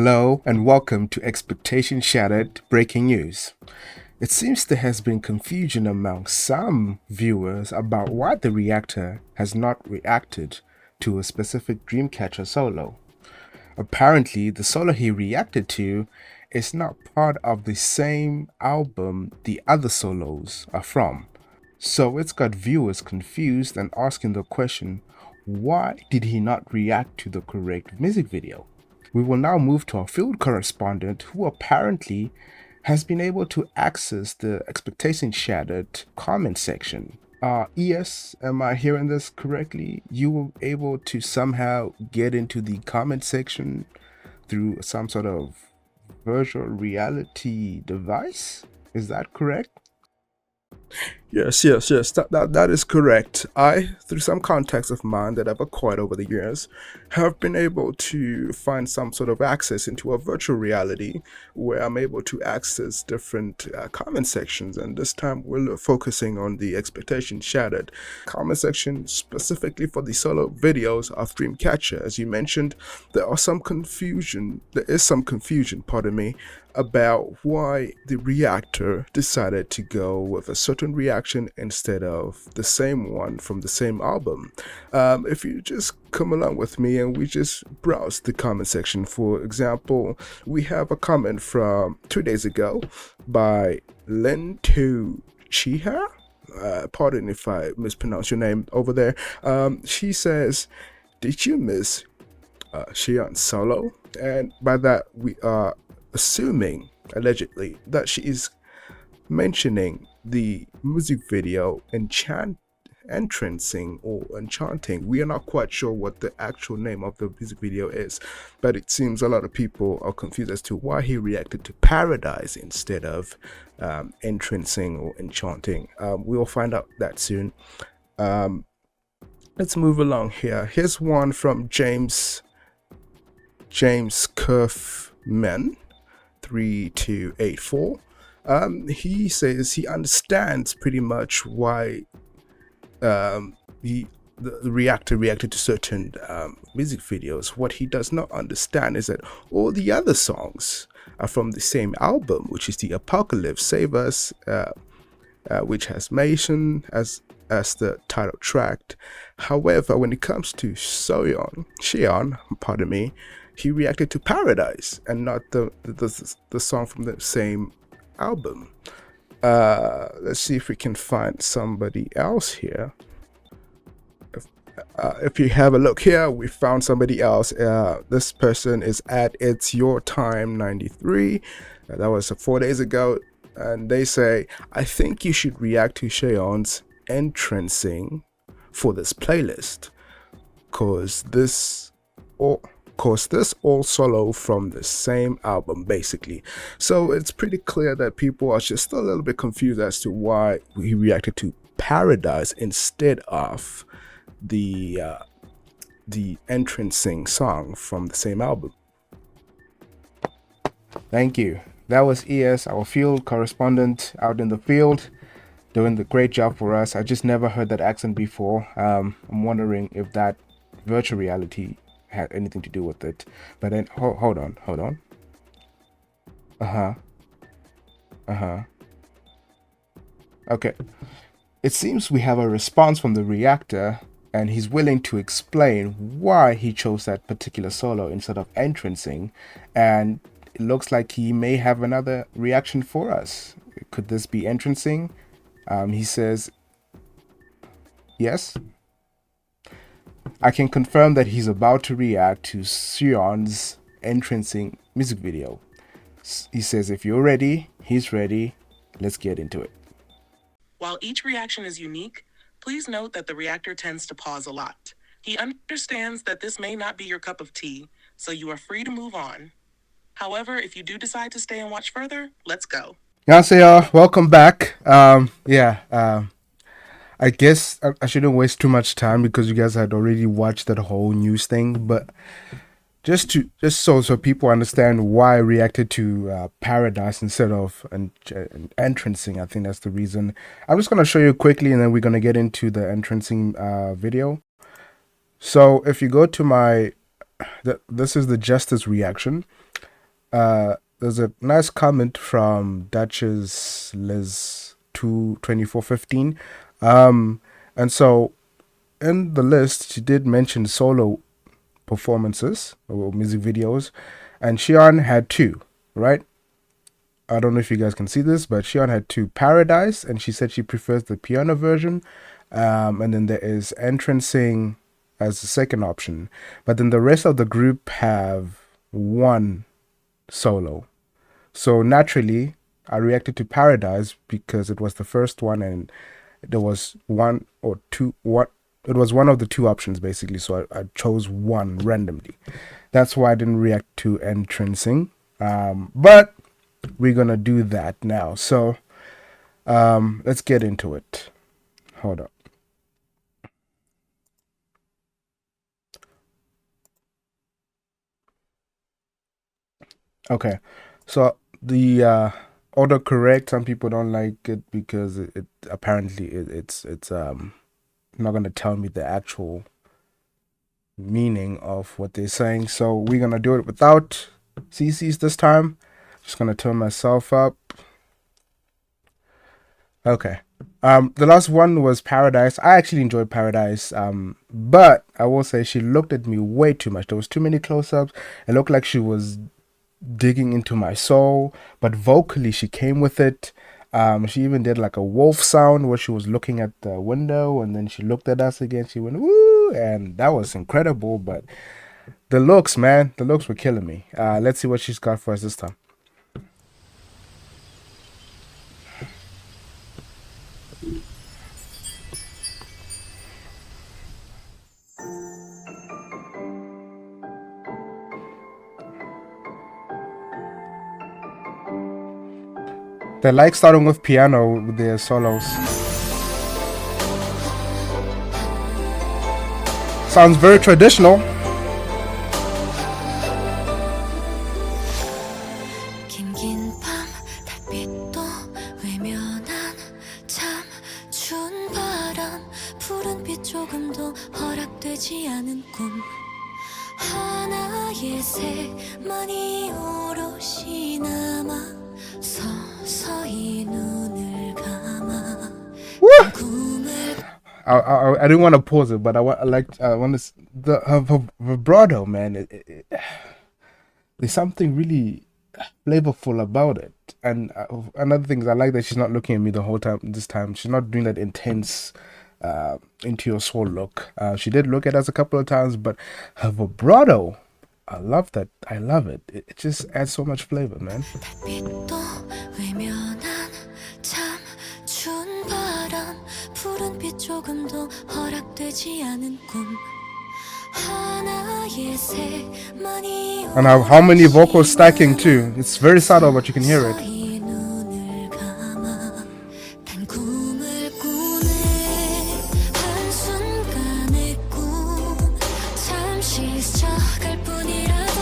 Hello and welcome to Expectation Shattered Breaking News. It seems there has been confusion among some viewers about why the reactor has not reacted to a specific Dreamcatcher solo. Apparently, the solo he reacted to is not part of the same album the other solos are from. So it's got viewers confused and asking the question, why did he not react to the correct music video? We will now move to our field correspondent who apparently has been able to access the Expectation Shattered comment section. ES, am I hearing this correctly? You were able to somehow get into the comment section through some sort of virtual reality device? Is that correct? Yes. That is correct. I, through some contacts of mine that I've acquired over the years, have been able to find some sort of access into a virtual reality where I'm able to access different comment sections. And this time we're focusing on the Expectation Shattered comment section specifically for the solo videos of Dreamcatcher. As you mentioned, there is some confusion, pardon me, about why the reactor decided to go with a certain reaction instead of the same one from the same album. If you just come along with me and we just browse the comment section, for example, we have a comment from 2 days ago by Lento Chiha. Pardon if I mispronounce your name over there. She says, "Did you miss Xian's solo?" And by that we are assuming, allegedly, that she is mentioning the music video entrancing or enchanting. We are not quite sure what the actual name of the music video is, but it seems a lot of people are confused as to why he reacted to Paradise instead of entrancing or enchanting. We'll find out that soon. Let's move along here. Here's one from James Curfman 3284. He says he understands pretty much why the reactor reacted to certain music videos. What he does not understand is that all the other songs are from the same album, which is the Apocalypse Save Us, which has Mason as the title track. However, when it comes to Xian, pardon me, he reacted to Paradise and not the song from the same album. Let's see if we can find somebody else here. If you have a look here, we found somebody else. This person is at It's Your Time 93. That was 4 days ago. And they say, "I think you should react to Xian's entrancing for this playlist. Cause this all solo from the same album," basically. So it's pretty clear that people are just a little bit confused as to why he reacted to Paradise instead of the entrancing song from the same album. Thank you. That was ES, our field correspondent out in the field, doing the great job for us. I just never heard that accent before. I'm wondering if that virtual reality had anything to do with it. But then hold on. Okay. It seems we have a response from the reactor, and he's willing to explain why he chose that particular solo instead of entrancing, and it looks like he may have another reaction for us. Could this be entrancing? He says yes. I can confirm that he's about to react to Xian's entrancing music video. He says if you're ready, he's ready. Let's get into it. While each reaction is unique, please note that the reactor tends to pause a lot. He understands that this may not be your cup of tea, so you are free to move on. However, if you do decide to stay and watch further, let's go. 안녕하세요. Welcome back. I guess I shouldn't waste too much time because you guys had already watched that whole news thing, but just so people understand why I reacted to Paradise instead of an entrancing. I think that's the reason. I'm just going to show you quickly and then we're going to get into the entrancing video. So if you go to this is the Justice reaction. there's a nice comment from Duchess Liz 22415. And so in the list, she did mention solo performances or music videos, and Xion had two, right? I don't know if you guys can see this, but Xion had two: Paradise, and she said she prefers the piano version. And then there is Entrancing as the second option. But then the rest of the group have one solo. So naturally, I reacted to Paradise because it was the first one, and there was one or two. It was one of the two options basically. So I chose one randomly. That's why I didn't react to Entrancing. But we're gonna do that now. So let's get into it. Hold up. Okay, so the autocorrect, some people don't like it because it apparently it's not gonna tell me the actual meaning of what they're saying. So we're gonna do it without CCs this time. Just gonna turn myself up. Okay. The last one was Paradise. I actually enjoyed Paradise. But I will say she looked at me way too much. There was too many close-ups. It looked like she was digging into my soul, but vocally she came with it. She even did like a wolf sound where she was looking at the window, and then she looked at us again. She went woo, and that was incredible. But the looks, man, the looks were killing me. Let's see what she's got for us this time. They like starting with piano with their solos. Sounds very traditional. 긴긴 밤 달빛도 외면한 참 추운 바람 푸른 빛 조금도 허락되지 않은 꿈 하나의 새만이 오롯이 남아 서서히 눈을 감아 꿈을 I didn't want to pause it, but I want to the vibrato, man. There's something really flavorful about it. And another thing is I like that she's not looking at me the whole time. This time she's not doing that intense into your soul look. She did look at us a couple of times, but her vibrato, I love that. I love it. It just adds so much flavor, man. 달빛도 외면한 참 추운 바람 푸른 빛 조금도 허락되지 않은 꿈 하나의 새만이 And how many vocals stacking too. It's very subtle, but you can hear it. 서서히 눈을 감아 단 꿈을 꾸네 한순간의 꿈 잠시 스쳐갈 뿐이라도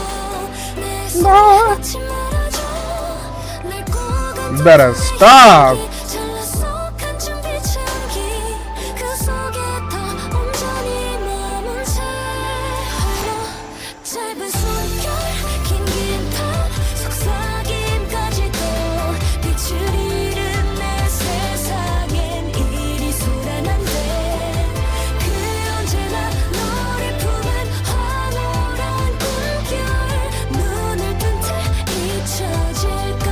내 손에 놓지 말아줘 날 꼭 You better stop. 잘라속한 준비치 않기 그 속에 더 온전히 머문 채 짧은 숨결 긴긴 밤 속삭임까지도 빛을 잃은 내 세상엔 일이 소란한데 그 언제나 너를 품은 황홀한 꿈결 눈을 뜬 채 잊혀질까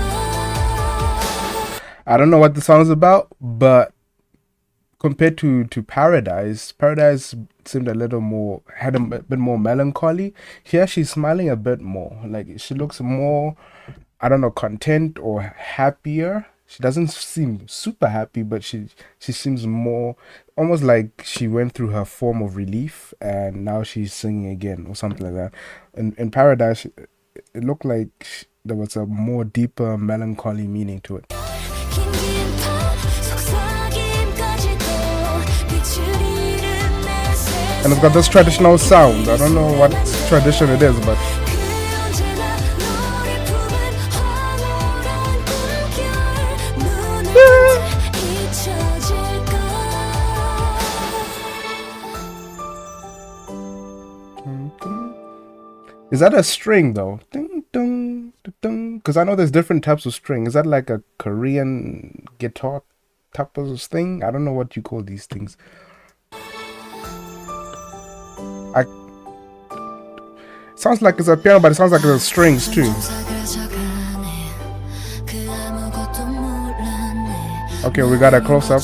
I don't know what the song's about, but compared to Paradise seemed a little more, had a bit more melancholy. Here she's smiling a bit more. Like she looks more, I don't know, content or happier. She doesn't seem super happy, but she seems more, almost like she went through her form of relief and now she's singing again or something like that. In Paradise, it looked like there was a more deeper melancholy meaning to it. 긴긴 밤 속삭임까지도 빛을 잃은 내 세상 And it's got this traditional sound. I don't know what tradition it is, but 그 언제나 너를 품은 황홀한 꿈결 눈을 뜬 채 잊혀질까 is that a string though? Ding dong. Because I know there's different types of string. Is that like a Korean guitar type of thing? I don't know what you call these things. Sounds like it's a piano, but it sounds like it's strings too. Okay, we got a close up.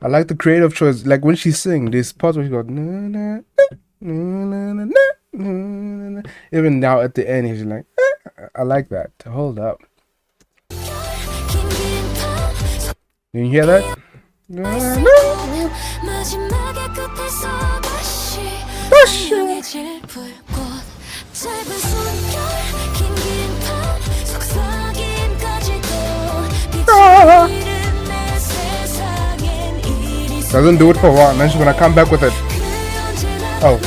I like the creative choice. Like when she sings, this part where she goes, na, na, na, na, na, na, na. Even now at the end, he's like, I like that. Hold up. You hear that? Na, na. Doesn't do it for a while, and then she's gonna come back with it. Oh.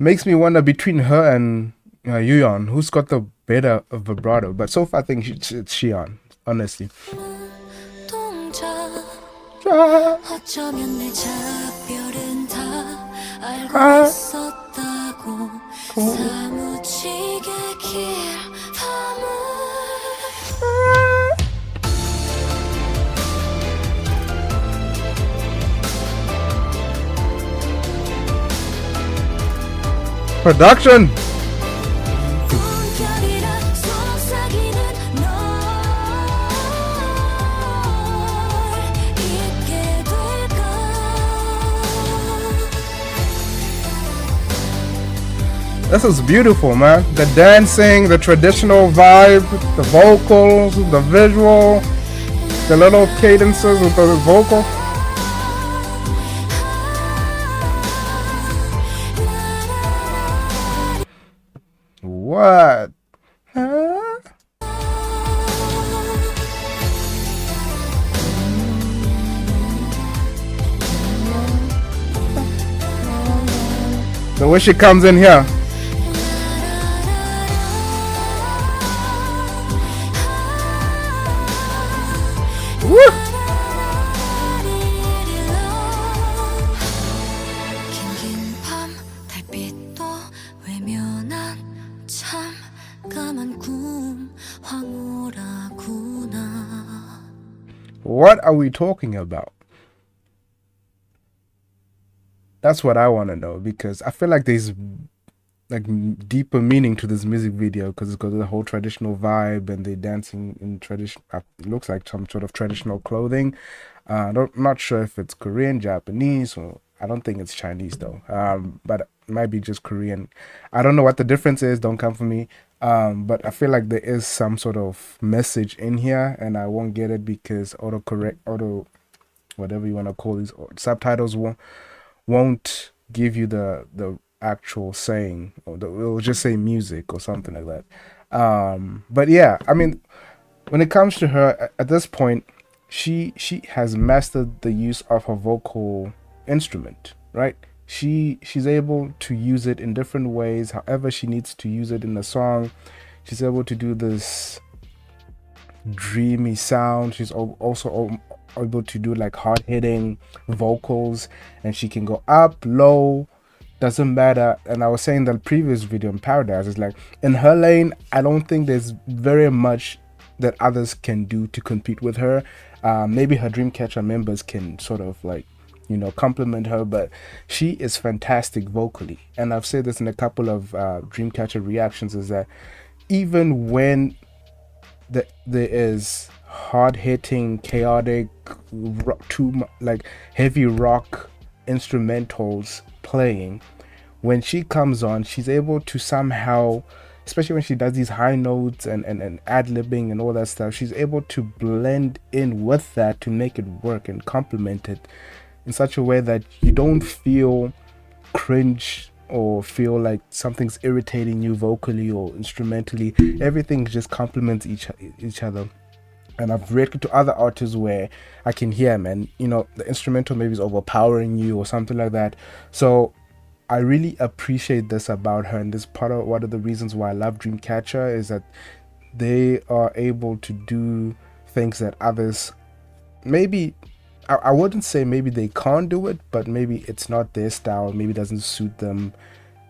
Makes me wonder between her and Yuyeon, who's got the better vibrato. But so far I think it's Xion, honestly. Production. This is beautiful, man. The dancing, the traditional vibe, the vocals, the visual, the little cadences with the vocal. What? Huh? The way she comes in here. Woo! What are we talking about? That's what I want to know, because I feel like there's like deeper meaning to this music video, because it's got the whole traditional vibe and they're dancing in tradition. It looks like some sort of traditional clothing. Not sure if it's Korean, Japanese, or I don't think it's Chinese though. But it might be just Korean. I don't know what the difference is. Don't come for me. But I feel like there is some sort of message in here, and I won't get it because whatever you want to call these subtitles won't give you the actual saying, or it will just say music or something like that. But yeah, I mean, when it comes to her at this point, she has mastered the use of her vocal instrument, right? She's able to use it in different ways, however she needs to use it in the song. She's able to do this dreamy sound. She's also able to do like hard-hitting vocals, and she can go up, low, doesn't matter. And I was saying that previous video in Paradise, is like in her lane, I don't think there's very much that others can do to compete with her. Maybe her Dreamcatcher members can sort of like, you know, compliment her, but she is fantastic vocally. And I've said this in a couple of Dreamcatcher reactions, is that even when there is hard-hitting, chaotic, like heavy rock instrumentals playing, when she comes on, she's able to somehow, especially when she does these high notes and ad-libbing and all that stuff, she's able to blend in with that to make it work and complement it in such a way that you don't feel cringe or feel like something's irritating you vocally or instrumentally. Everything just complements each other. And I've read to other artists where I can hear, man, you know, the instrumental maybe is overpowering you or something like that. So I really appreciate this about her, and this part of one of the reasons why I love Dreamcatcher is that they are able to do things that others maybe, I wouldn't say maybe they can't do it, but maybe it's not their style, maybe it doesn't suit them,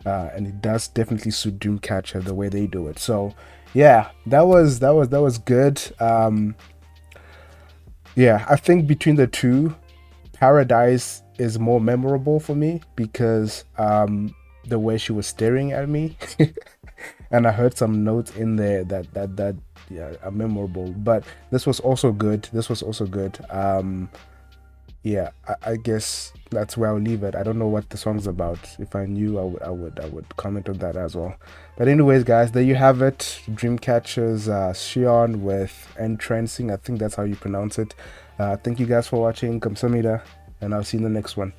and it does definitely suit Dreamcatcher the way they do it. So yeah, that was good. Yeah, I think between the two, Paradise is more memorable for me because the way she was staring at me and I heard some notes in there that yeah, are memorable. But this was also good. Yeah, I guess that's where I'll leave it. I don't know what the song's about. If I knew, I would comment on that as well. But anyways, guys, there you have it. Dreamcatcher's Shion with Entrancing. I think that's how you pronounce it. Thank you guys for watching. Kamsamida, and I'll see you in the next one.